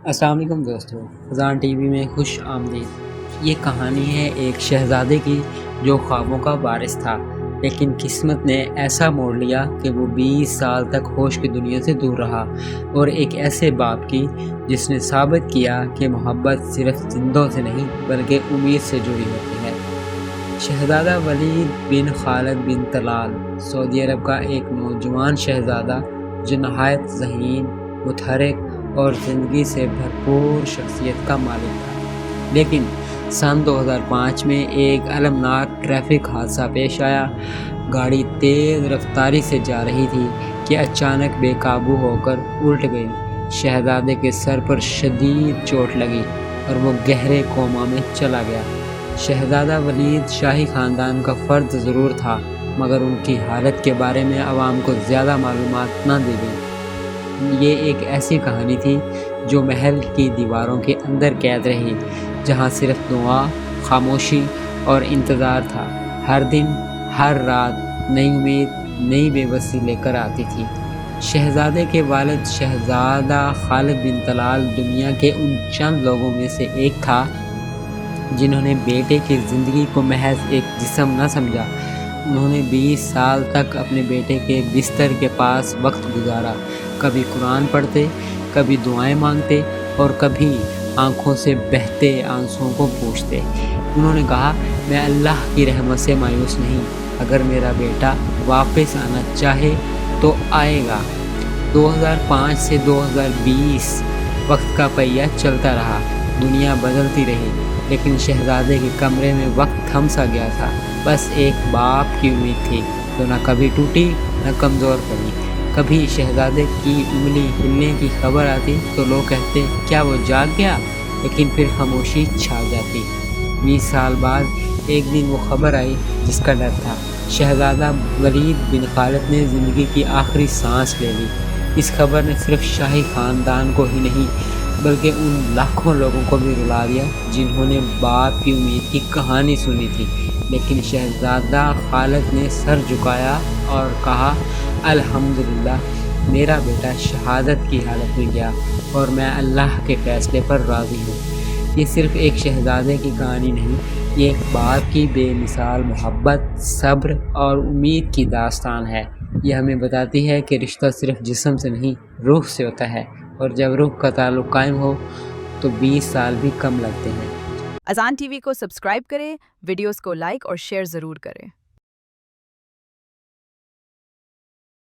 السلام علیکم دوستو، خزان ٹی وی میں خوش آمدید۔ یہ کہانی ہے ایک شہزادے کی جو خوابوں کا وارث تھا، لیکن قسمت نے ایسا موڑ لیا کہ وہ 20 سال تک ہوش کی دنیا سے دور رہا، اور ایک ایسے باپ کی جس نے ثابت کیا کہ محبت صرف زندوں سے نہیں بلکہ امید سے جڑی ہوتی ہے۔ شہزادہ ولید بن خالد بن طلال سعودی عرب کا ایک نوجوان شہزادہ جو نہایت ذہین، متحرک اور زندگی سے بھرپور شخصیت کا مالک تھا، لیکن سن 2005 میں ایک المناک ٹریفک حادثہ پیش آیا۔ گاڑی تیز رفتاری سے جا رہی تھی کہ اچانک بے قابو ہو کر الٹ گئی۔ شہزادے کے سر پر شدید چوٹ لگی اور وہ گہرے کوما میں چلا گیا۔ شہزادہ ولید شاہی خاندان کا فرد ضرور تھا، مگر ان کی حالت کے بارے میں عوام کو زیادہ معلومات نہ دی گئی۔ یہ ایک ایسی کہانی تھی جو محل کی دیواروں کے اندر قید رہی، جہاں صرف دعا، خاموشی اور انتظار تھا۔ ہر دن، ہر رات نئی امید، نئی بے بسی لے کر آتی تھی۔ شہزادے کے والد شہزادہ خالد بن طلال دنیا کے ان چند لوگوں میں سے ایک تھا جنہوں نے بیٹے کی زندگی کو محض ایک جسم نہ سمجھا۔ انہوں نے 20 سال تک اپنے بیٹے کے بستر کے پاس وقت گزارا، کبھی قرآن پڑھتے، کبھی دعائیں مانگتے اور کبھی آنکھوں سے بہتے آنسوؤں کو پوچھتے۔ انہوں نے کہا، میں اللہ کی رحمت سے مایوس نہیں، اگر میرا بیٹا واپس آنا چاہے تو آئے گا۔ 2005 سے 2020 وقت کا پہیہ چلتا رہا، دنیا بدلتی رہی، لیکن شہزادے کے کمرے میں وقت تھم سا گیا تھا۔ بس ایک باپ کی امید تھی جو نہ کبھی ٹوٹی نہ کمزور پڑی۔ کبھی شہزادے کی انگلی ہلنے کی خبر آتی تو لوگ کہتے کیا وہ جاگ گیا، لیکن پھر خاموشی چھا جاتی۔ 20 سال بعد ایک دن وہ خبر آئی جس کا ڈر تھا۔ شہزادہ ولید بن خالد نے زندگی کی آخری سانس لے لی۔ اس خبر نے صرف شاہی خاندان کو ہی نہیں بلکہ ان لاکھوں لوگوں کو بھی رلا دیا جنہوں نے باپ کی امید کی کہانی سنی تھی۔ لیکن شہزادہ خالد نے سر جھکایا اور کہا، الحمدللہ، میرا بیٹا شہادت کی حالت میں گیا اور میں اللہ کے فیصلے پر راضی ہوں۔ یہ صرف ایک شہزادے کی کہانی نہیں، یہ ایک باپ کی بے مثال محبت، صبر اور امید کی داستان ہے۔ یہ ہمیں بتاتی ہے کہ رشتہ صرف جسم سے نہیں، روح سے ہوتا ہے، اور جب روح کا تعلق قائم ہو تو 20 سال بھی کم لگتے ہیں۔ خزان ٹی وی کو سبسکرائب کریں، ویڈیوز کو لائک اور شیئر ضرور کریں۔